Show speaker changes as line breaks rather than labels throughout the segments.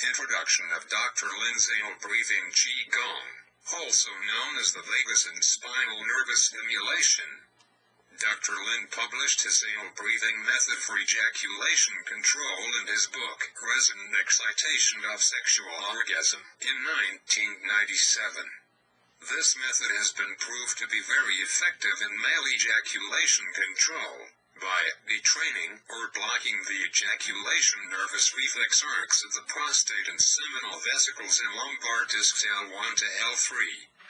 Introduction of Dr. Lin's Anal Breathing Qi-Gong, also known as the Vagus and Spinal Nervous Stimulation. Dr. Lin published his anal breathing method for ejaculation control in his book, Resonant Excitation of Sexual Orgasm, in 1997. This method has been proved to be very effective in male ejaculation control, by detraining or blocking the ejaculation nervous reflex arcs of the prostate and seminal vesicles in lumbar discs L1 to L3,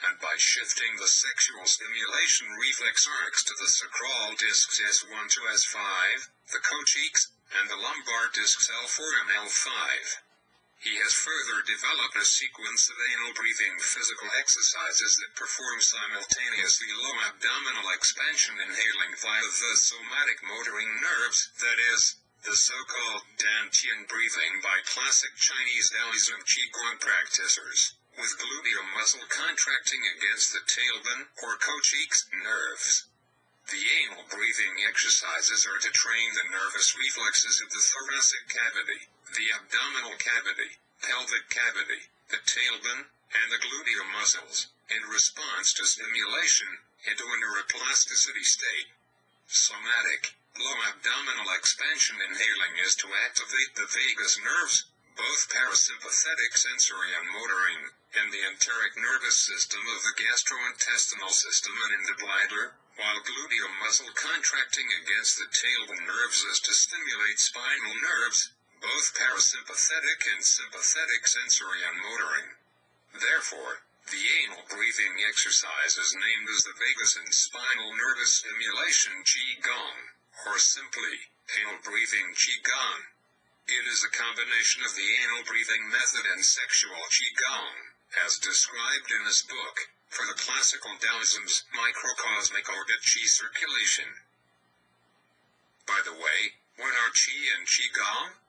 and by shifting the sexual stimulation reflex arcs to the sacral discs S1 to S5, the coccyx, and the lumbar discs L4 and L5. He has further developed a sequence of anal breathing physical exercises that perform simultaneously low-abdominal expansion inhaling via the somatic motoring nerves, that is, the so-called Dan-Tien Breathing by classic Chinese Taoism Qi-Gong practitioners, with gluteal muscle contracting against the tailbone or coccyx nerves. The anal breathing exercises are to train the nervous reflexes of the thoracic cavity, the abdominal cavity, pelvic cavity, the tailbone, and the gluteal muscles, in response to stimulation, into a neuroplasticity state. Somatic, low-abdominal expansion inhaling is to activate the vagus nerves, both parasympathetic sensory and motoring, and the enteric nervous system of the gastrointestinal system and in the bladder, while gluteal muscle contracting against the tailbone nerves is to stimulate spinal nerves, both parasympathetic and sympathetic sensory and motoring. Therefore, the anal breathing exercise is named as the Vagus and Spinal Nervous Stimulation Qi-Gong, or simply, anal breathing Qi-Gong. It is a combination of the anal breathing method and sexual Qi-Gong, as described in his book, for the classical Taoism's Macrocosmic Orbit Qi Circulation. By the way, what are Qi and Qi-Gong?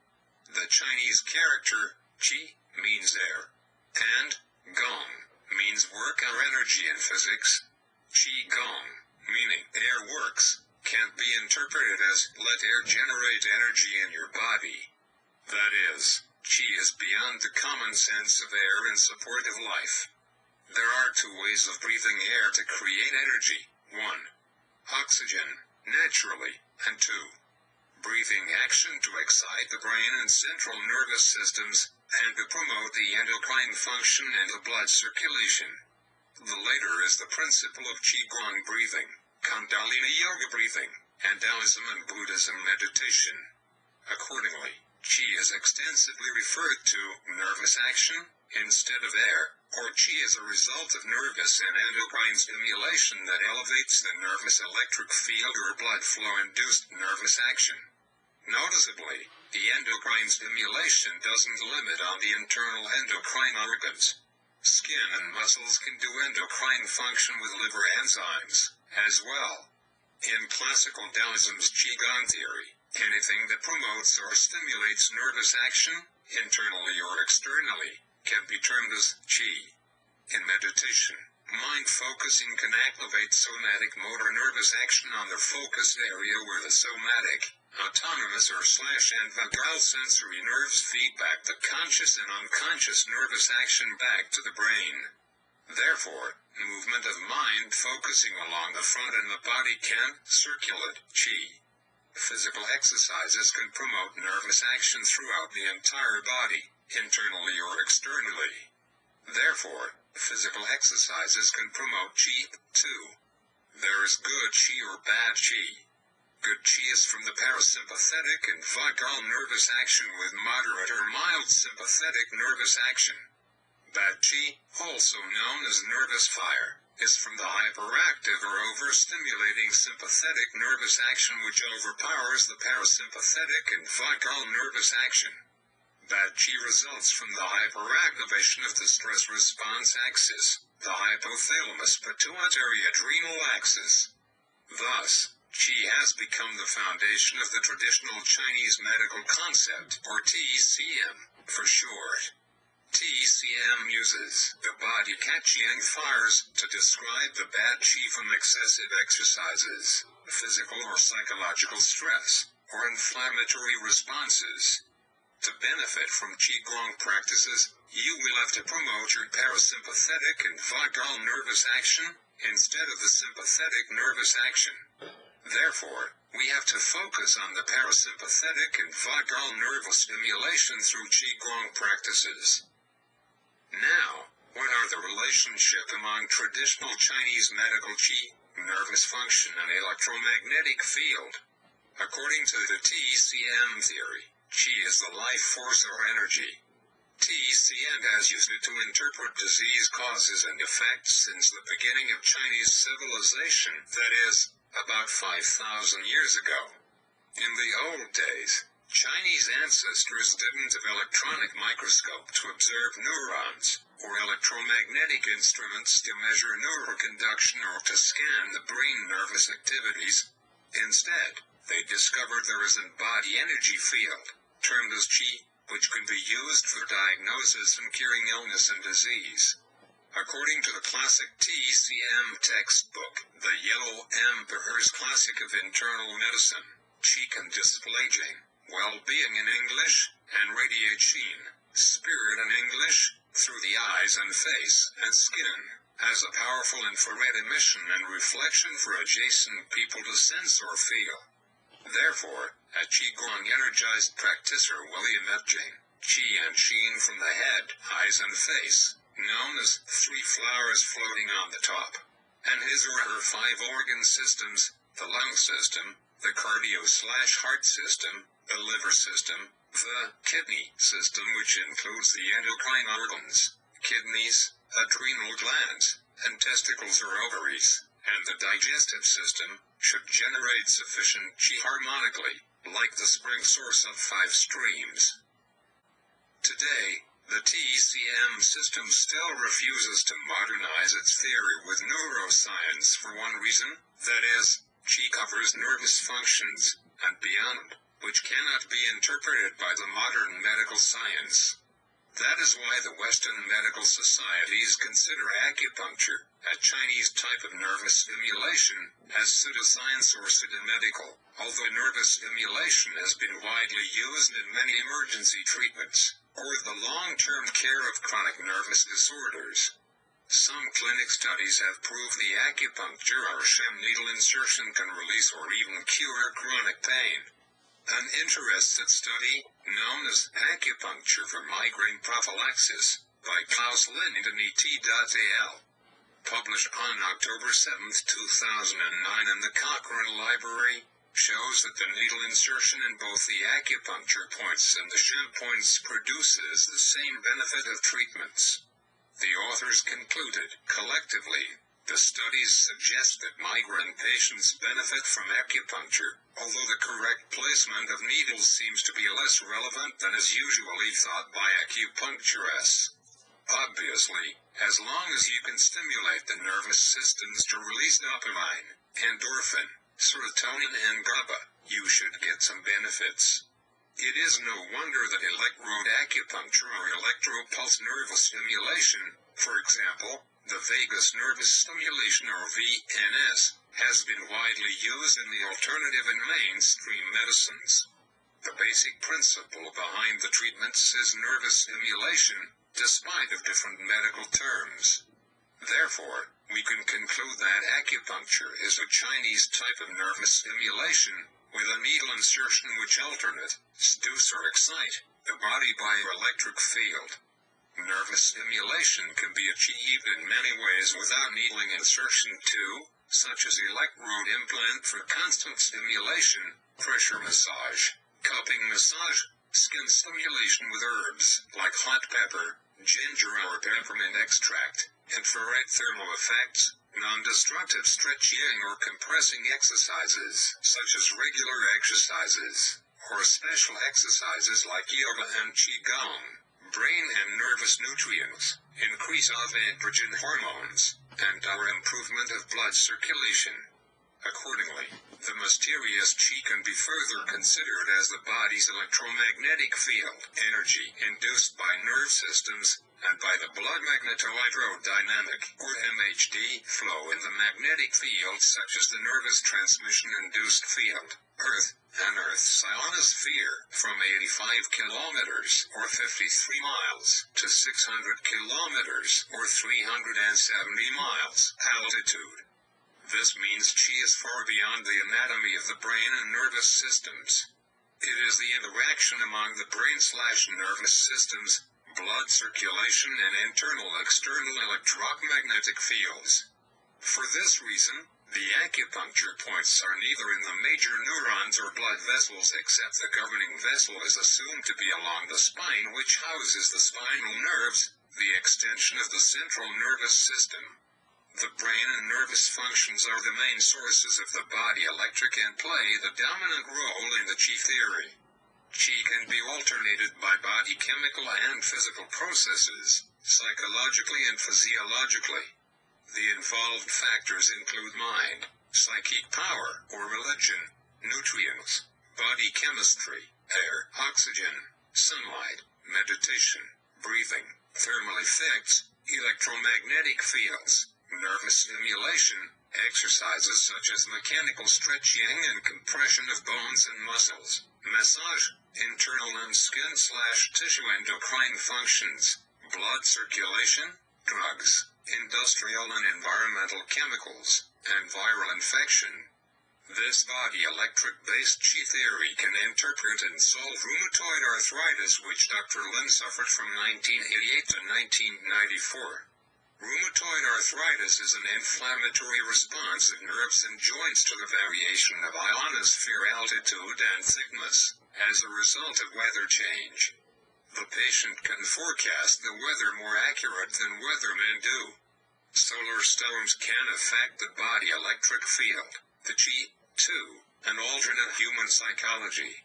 The Chinese character, Qi, means air, and Gong, means work or energy in physics. Qi-Gong, meaning air works, can't be interpreted as let air generate energy in your body. That is, Qi is beyond the common sense of air in support of life. There are two ways of breathing air to create energy. 1. Oxygen, naturally, and 2. Breathing action to excite the brain and central nervous systems, and to promote the endocrine function and the blood circulation. The later is the principle of Qigong breathing, Kundalini yoga breathing, and Taoism and Buddhism meditation. Accordingly, Qi is extensively referred to nervous action, instead of air, or Qi is a result of nervous and endocrine stimulation that elevates the nervous electric field or blood flow-induced nervous action. Noticeably, the endocrine stimulation doesn't limit on the internal endocrine organs. Skin and muscles can do endocrine function with liver enzymes, as well. In classical Taoism's Qigong theory, anything that promotes or stimulates nervous action, internally or externally, can be termed as Qi. In meditation, mind focusing can activate somatic motor nervous action on the focused area where the somatic, autonomous or and vagal sensory nerves feed back the conscious and unconscious nervous action back to the brain. Therefore, movement of mind focusing along the front and the body can circulate Qi. Physical exercises can promote nervous action throughout the entire body, internally or externally. Therefore, physical exercises can promote Qi, too. There is good Qi or bad Qi. Good Qi is from the parasympathetic and vagal nervous action with moderate or mild sympathetic nervous action. Bad Qi, also known as nervous fire, is from the hyperactive or overstimulating sympathetic nervous action which overpowers the parasympathetic and vagal nervous action. Bad Qi results from the hyperactivation of the stress response axis, the hypothalamus pituitary adrenal axis. Thus, Qi has become the foundation of the traditional Chinese medical concept, or TCM, for short. TCM uses the body catching fires to describe the bad Qi from excessive exercises, physical or psychological stress, or inflammatory responses. To benefit from Qigong practices, you will have to promote your parasympathetic and vagal nervous action, instead of the sympathetic nervous action. Therefore, we have to focus on the parasympathetic and vagal nervous stimulation through Qigong practices. Now, what are the relationship among traditional Chinese medical Qi, nervous function and electromagnetic field? According to the TCM theory, Qi is the life force or energy. TCM has used it to interpret disease causes and effects since the beginning of Chinese civilization, that is, about 5,000 years ago. In the old days, Chinese ancestors didn't have electronic microscope to observe neurons, or electromagnetic instruments to measure neural conduction or to scan the brain nervous activities. Instead, they discovered there is a body energy field, termed as Qi, which can be used for diagnosis and curing illness and disease. According to the classic TCM textbook, the Yellow Emperor's Classic of Internal Medicine, Qi can dispel aging, well-being in English, and radiation, spirit in English, through the eyes and face and skin, as a powerful infrared emission and reflection for adjacent people to sense or feel. Therefore, a Qigong energized practitioner will emit Qi and Qin from the head, eyes and face, known as three flowers floating on the top, and his or her five organ systems, the lung system, the cardio/heart system, the liver system, the kidney system which includes the endocrine organs, kidneys, adrenal glands, and testicles or ovaries, and the digestive system, should generate sufficient Qi harmonically, like the spring source of five streams. Today, the TCM system still refuses to modernize its theory with neuroscience for one reason, that is, Qi covers nervous functions, and beyond, which cannot be interpreted by the modern medical science. That is why the Western medical societies consider acupuncture, a Chinese type of nervous stimulation, as pseudoscience or pseudomedical, although nervous stimulation has been widely used in many emergency treatments, or the long-term care of chronic nervous disorders. Some clinic studies have proved the acupuncture or sham needle insertion can release or even cure chronic pain. An interested study, known as Acupuncture for Migraine Prophylaxis, by Klaus Lind and et.al., published on October 7, 2009 in the Cochrane Library, shows that the needle insertion in both the acupuncture points and the sham points produces the same benefit of treatments. The authors concluded, collectively, the studies suggest that migraine patients benefit from acupuncture, although the correct placement of needles seems to be less relevant than is usually thought by acupuncturists. Obviously, as long as you can stimulate the nervous systems to release dopamine, endorphin, serotonin and GABA, you should get some benefits. It is no wonder that electrode acupuncture or electropulse nervous stimulation, for example, the vagus nervous stimulation or VNS, has been widely used in the alternative and mainstream medicines. The basic principle behind the treatments is nervous stimulation, despite of different medical terms. Therefore, we can conclude that acupuncture is a Chinese type of nervous stimulation, with a needle insertion which alternate, seduce or excite, the body by an electric field. Nervous stimulation can be achieved in many ways without needling insertion too, such as electrode implant for constant stimulation, pressure massage, cupping massage, skin stimulation with herbs like hot pepper, ginger or peppermint extract, infrared thermal effects, non-destructive stretching or compressing exercises, such as regular exercises, or special exercises like yoga and QiGong, brain and nervous nutrients, increase of androgen hormones, and our improvement of blood circulation. Accordingly, the mysterious Qi can be further considered as the body's electromagnetic field, energy induced by nerve systems, and by the blood magnetohydrodynamic, or MHD, flow in the magnetic field such as the nervous transmission-induced field, Earth, and Earth's ionosphere, from 85 kilometers, or 53 miles, to 600 kilometers, or 370 miles, altitude. This means Qi is far beyond the anatomy of the brain and nervous systems. It is the interaction among the brain/nervous systems, blood circulation and internal-external electromagnetic fields. For this reason, the acupuncture points are neither in the major neurons or blood vessels except the governing vessel is assumed to be along the spine which houses the spinal nerves, the extension of the central nervous system. The brain and nervous functions are the main sources of the body electric and play the dominant role in the Qi theory. Qi can be alternated by body chemical and physical processes, psychologically and physiologically. The involved factors include mind, psychic power or religion, nutrients, body chemistry, air, oxygen, sunlight, meditation, breathing, thermal effects, electromagnetic fields, nervous stimulation, exercises such as mechanical stretching and compression of bones and muscles, massage, internal and skin/tissue endocrine functions, blood circulation, drugs, industrial and environmental chemicals, and viral infection. This body electric-based Qi theory can interpret and solve rheumatoid arthritis, which Dr. Lin suffered from 1988 to 1994. Rheumatoid arthritis is an inflammatory response of nerves and joints to the variation of ionosphere altitude and thickness, as a result of weather change. The patient can forecast the weather more accurate than weathermen do. Solar storms can affect the body electric field, the Qi, too, an alternate human psychology.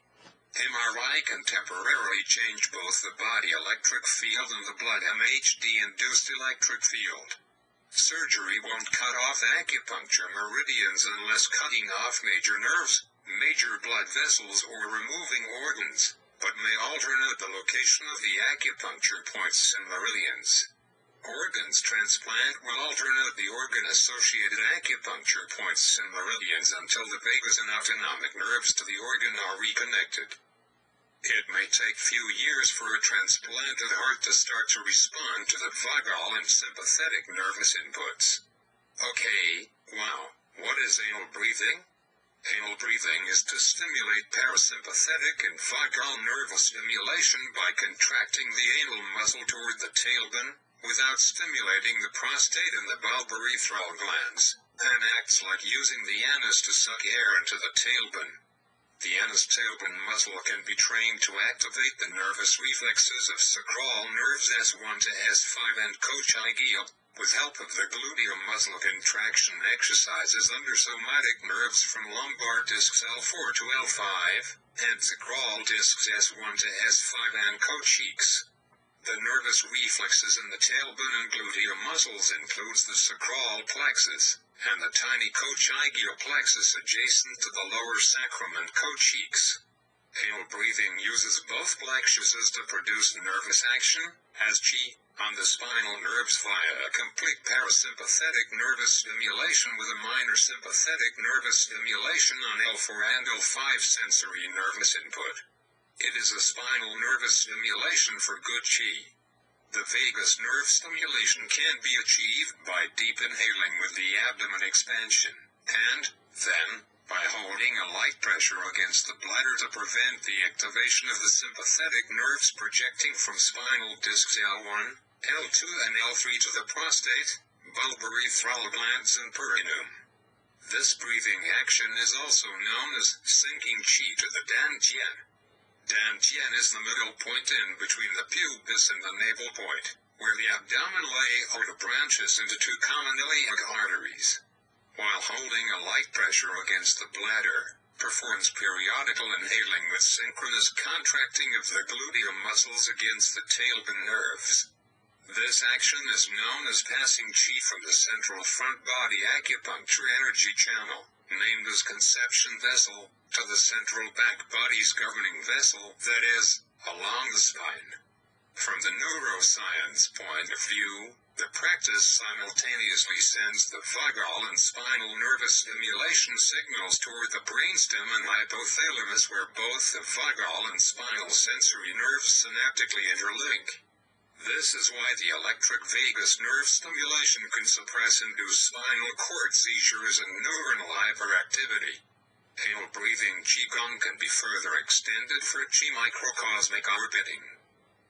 MRI can temporarily change both the body electric field and the blood MHD-induced electric field. Surgery won't cut off acupuncture meridians unless cutting off major nerves, major blood vessels or removing organs, but may alternate the location of the acupuncture points and meridians. Organs transplant will alternate the organ-associated acupuncture points and meridians until the vagus and autonomic nerves to the organ are reconnected. It may take few years for a transplanted heart to start to respond to the vagal and sympathetic nervous inputs. Okay, wow, what is anal breathing? Anal breathing is to stimulate parasympathetic and vagal nervous stimulation by contracting the anal muscle toward the tailbone, without stimulating the prostate and the bulbourethral glands, and acts like using the anus to suck air into the tailbone. The anus-tailbone muscle can be trained to activate the nervous reflexes of sacral nerves S1 to S5 and coccygeal, with help of the gluteal muscle contraction exercises under somatic nerves from lumbar discs L4 to L5, and sacral discs S1 to S5 and coccyx. The nervous reflexes in the tailbone and gluteal muscles includes the sacral plexus, and the tiny coccygeal plexus adjacent to the lower sacrum and coccyx. Anal breathing uses both plexuses to produce nervous action, as Qi, on the spinal nerves via a complete parasympathetic nervous stimulation with a minor sympathetic nervous stimulation on L4 and L5 sensory nervous input. It is a spinal nervous stimulation for good Qi. The vagus nerve stimulation can be achieved by deep inhaling with the abdomen expansion, and, then, by holding a light pressure against the bladder to prevent the activation of the sympathetic nerves projecting from spinal discs L1, L2 and L3 to the prostate, bulbourethral glands and perineum. This breathing action is also known as sinking Qi to the Dan-Tien. Dan-Tien is the middle point in between the pubis and the navel point, where the abdominal aorta branches into two common iliac arteries. While holding a light pressure against the bladder, performs periodical inhaling with synchronous contracting of the gluteal muscles against the tailbone nerves. This action is known as passing Qi from the central front body acupuncture energy channel, named as conception vessel, to the central back body's governing vessel, that is, along the spine. From the neuroscience point of view, the practice simultaneously sends the vagal and spinal nervous stimulation signals toward the brainstem and hypothalamus, where both the vagal and spinal sensory nerves synaptically interlink. This is why the electric vagus nerve stimulation can suppress induced spinal cord seizures and neuronal hyperactivity. Tail breathing Qi-Gong can be further extended for Qi microcosmic orbiting.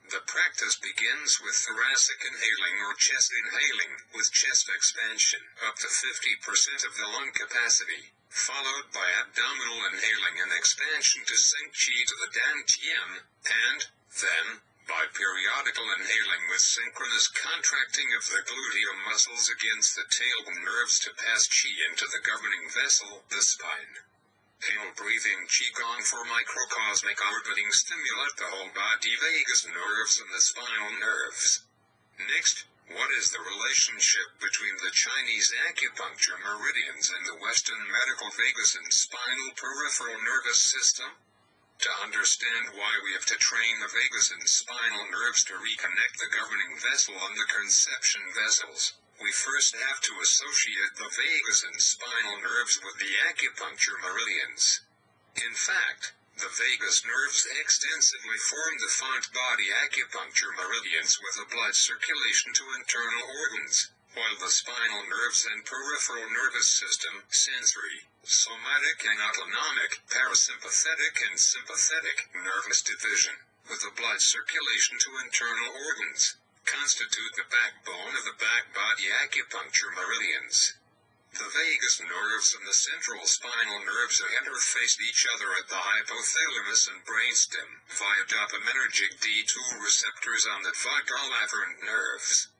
The practice begins with thoracic inhaling or chest inhaling, with chest expansion up to 50% of the lung capacity, followed by abdominal inhaling and expansion to sink Qi to the Dan-Tien, and, then, by periodical inhaling with synchronous contracting of the gluteal muscles against the tailbone nerves to pass Qi into the governing vessel, the spine. Tail breathing Qi-Gong for microcosmic orbiting stimulate the whole body vagus nerves and the spinal nerves. Next, what is the relationship between the Chinese acupuncture meridians and the Western medical vagus and spinal peripheral nervous system? To understand why we have to train the vagus and spinal nerves to reconnect the governing vessel and the conception vessels, we first have to associate the vagus and spinal nerves with the acupuncture meridians. In fact, the vagus nerves extensively form the front body acupuncture meridians with a blood circulation to internal organs, while the spinal nerves and peripheral nervous system, sensory, somatic and autonomic, parasympathetic and sympathetic nervous division, with a blood circulation to internal organs, constitute the backbone of the back body acupuncture meridians. The vagus nerves and the central spinal nerves interface each other at the hypothalamus and brainstem via dopaminergic D2 receptors on the vagal afferent nerves.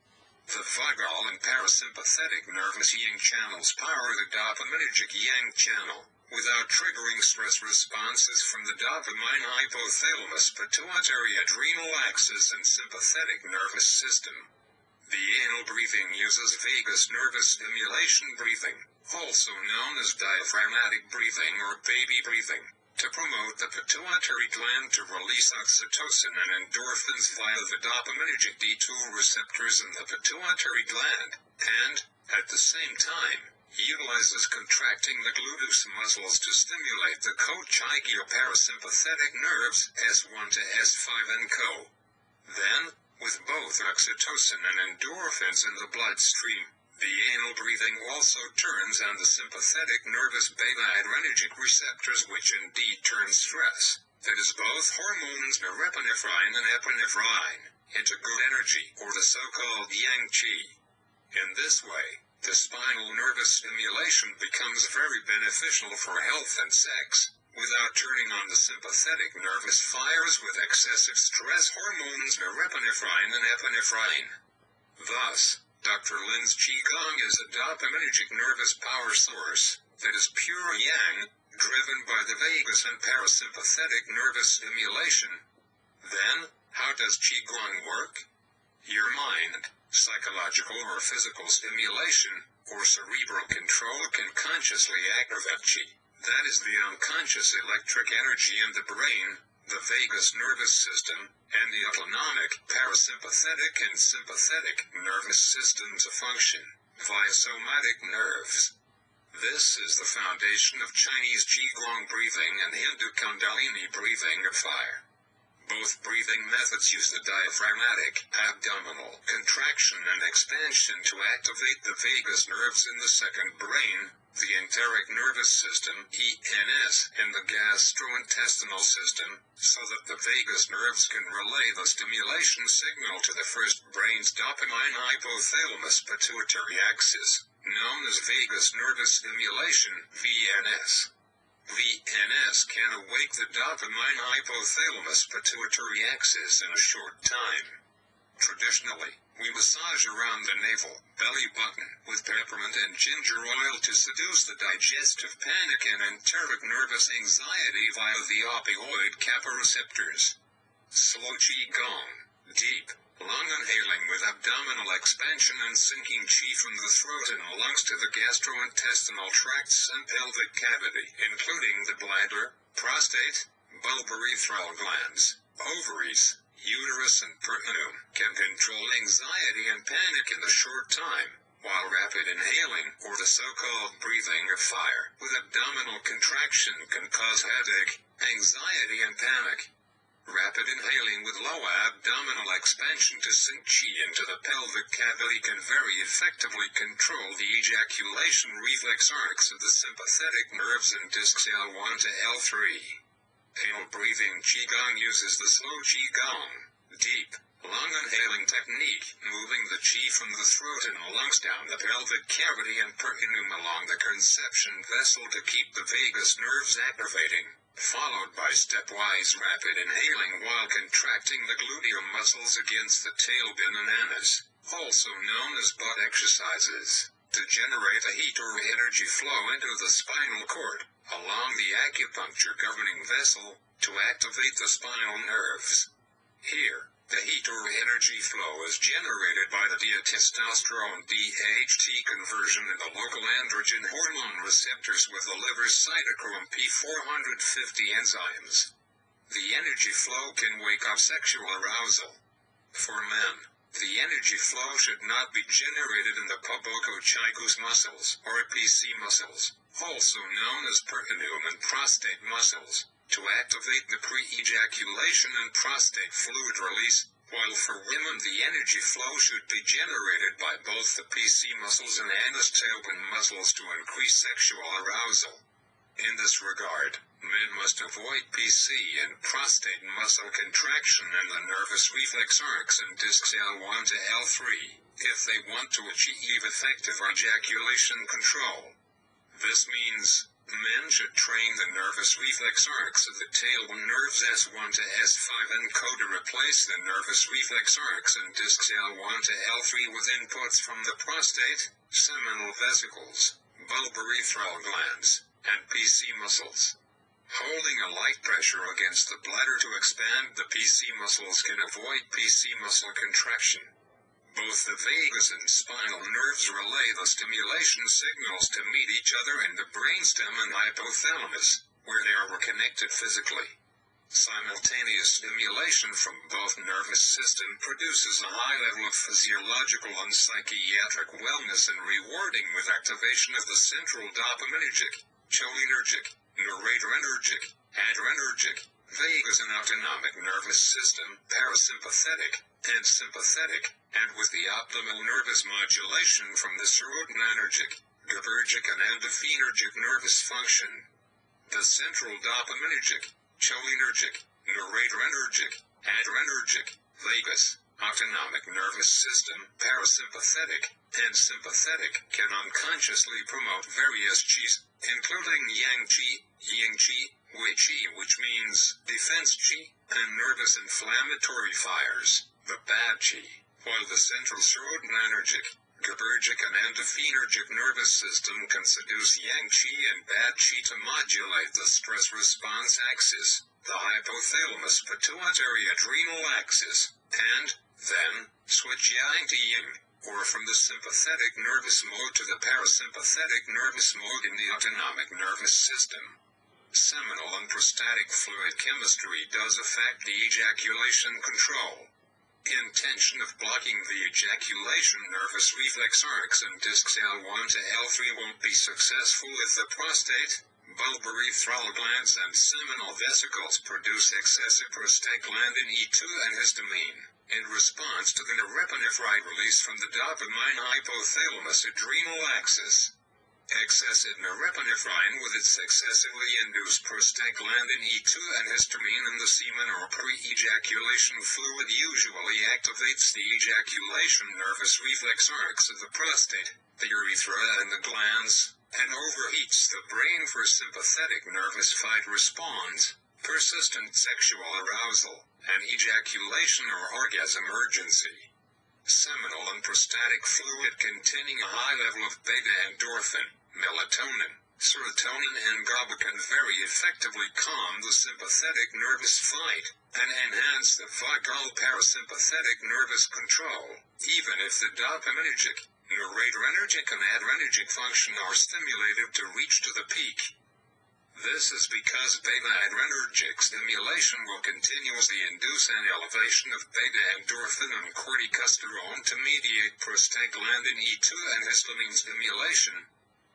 The vagal and parasympathetic nervous yin channels power the dopaminergic yang channel, without triggering stress responses from the dopamine hypothalamus pituitary adrenal axis and sympathetic nervous system. The anal breathing uses vagus nervous stimulation breathing, also known as diaphragmatic breathing or baby breathing, to promote the pituitary gland to release oxytocin and endorphins via the dopaminergic D2 receptors in the pituitary gland, and, at the same time, utilizes contracting the gluteus muscles to stimulate the coccygeoparasympathetic nerves S1 to S5 and co. Then, with both oxytocin and endorphins in the bloodstream, the anal breathing also turns on the sympathetic nervous beta-adrenergic receptors, which indeed turn stress, that is both hormones norepinephrine and epinephrine, into good energy, or the so-called yang qi. In this way, the spinal nervous stimulation becomes very beneficial for health and sex, without turning on the sympathetic nervous fires with excessive stress hormones norepinephrine and epinephrine. Thus, Dr. Lin's Qi-Gong is a dopaminergic nervous power source that is pure yang, driven by the vagus and parasympathetic nervous stimulation. Then, how does Qi-Gong work? Your mind, psychological or physical stimulation, or cerebral control can consciously activate Qi. That is the unconscious electric energy in the brain, the vagus nervous system, and the autonomic, parasympathetic and sympathetic nervous system to function, via somatic nerves. This is the foundation of Chinese Qi-Gong breathing and Hindu Kundalini breathing of fire. Both breathing methods use the diaphragmatic, abdominal, contraction and expansion to activate the vagus nerves in the second brain, the enteric nervous system, ENS, and the gastrointestinal system, so that the vagus nerves can relay the stimulation signal to the first brain's dopamine hypothalamus pituitary axis, known as vagus nervous stimulation, VNS. VNS can awake the dopamine hypothalamus pituitary axis in a short time. Traditionally, we massage around the navel, belly button, with peppermint and ginger oil to seduce the digestive panic and enteric nervous anxiety via the opioid kappa receptors. Slow Qi-Gong, deep, Long inhaling with abdominal expansion and sinking qi from the throat and lungs to the gastrointestinal tracts and pelvic cavity, including the bladder, prostate, bulbourethral glands, ovaries, uterus and perineum, can control anxiety and panic in a short time, while rapid inhaling, or the so-called breathing of fire, with abdominal contraction can cause headache, anxiety and panic. Rapid inhaling with low abdominal expansion to sink qi into the pelvic cavity can very effectively control the ejaculation reflex arcs of the sympathetic nerves and discs L1 to L3. Anal breathing Qi-Gong uses the slow Qi-Gong, deep, long inhaling technique, moving the qi from the throat and lungs down the pelvic cavity and perineum along the conception vessel to keep the vagus nerves activating, followed by stepwise rapid inhaling while contracting the gluteal muscles against the tailbone and anus, also known as butt exercises, to generate a heat or energy flow into the spinal cord, along the acupuncture governing vessel, to activate the spinal nerves. Here, the heat or energy flow is generated by the testosterone DHT conversion in the local androgen hormone receptors with the liver's cytochrome P450 enzymes. The energy flow can wake up sexual arousal. For men, the energy flow should not be generated in the coccyx muscles, or PC muscles, also known as perineum and prostate muscles, to activate the pre-ejaculation and prostate fluid release, while for women the energy flow should be generated by both the PC muscles and anus tailbone muscles to increase sexual arousal. In this regard, men must avoid PC and prostate muscle contraction and the nervous reflex arcs and discs L1 to L3, if they want to achieve effective ejaculation control. This means, men should train the nervous reflex arcs of the tailbone nerves S1 to S5 and to replace the nervous reflex arcs and discs L1 to L3 with inputs from the prostate, seminal vesicles, bulbourethral glands, and PC muscles. Holding a light pressure against the bladder to expand the PC muscles can avoid PC muscle contraction. Both the vagus and spinal nerves relay the stimulation signals to meet each other in the brainstem and hypothalamus, where they are connected physically. Simultaneous stimulation from both nervous system produces a high level of physiological and psychiatric wellness and rewarding with activation of the central dopaminergic, cholinergic, noradrenergic, adrenergic, vagus and autonomic nervous system, parasympathetic, and sympathetic, and with the optimal nervous modulation from the serotonergic, GABAergic and endorphinergic nervous function. The central dopaminergic, cholinergic, noradrenergic, adrenergic, vagus, autonomic nervous system, parasympathetic, and sympathetic can unconsciously promote various qis, including yang qi, yin qi, wei qi, which means defense qi, and nervous inflammatory fires, the bad qi, while the central serotonergic, GABAergic and endorphinergic nervous system can seduce yang qi and bad qi to modulate the stress response axis, the hypothalamus pituitary adrenal axis, and, then, switch yang to yin, or from the sympathetic nervous mode to the parasympathetic nervous mode in the autonomic nervous system. Seminal and prostatic fluid chemistry does affect the ejaculation control. Intention of blocking the ejaculation nervous reflex arcs and discs L1 to L3 won't be successful if the prostate, bulbourethral glands and seminal vesicles produce excessive prostaglandin E2 and histamine, in response to the norepinephrine release from the dopamine hypothalamus adrenal axis. Excessive norepinephrine with its excessively induced prostaglandin E2 and histamine in the semen or pre-ejaculation fluid usually activates the ejaculation nervous reflex arcs of the prostate, the urethra and the glands, and overheats the brain for sympathetic nervous fight response, persistent sexual arousal, and ejaculation or orgasm urgency. Seminal and prostatic fluid containing a high level of beta-endorphin, melatonin, serotonin and GABA can very effectively calm the sympathetic nervous fight, and enhance the vagal parasympathetic nervous control, even if the dopaminergic, noradrenergic and adrenergic function are stimulated to reach to the peak. This is because beta-adrenergic stimulation will continuously induce an elevation of beta-endorphin and corticosterone to mediate prostaglandin E2 and histamine stimulation.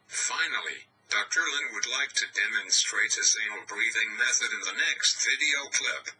Finally, Dr. Lin would like to demonstrate his anal breathing method in the next video clip.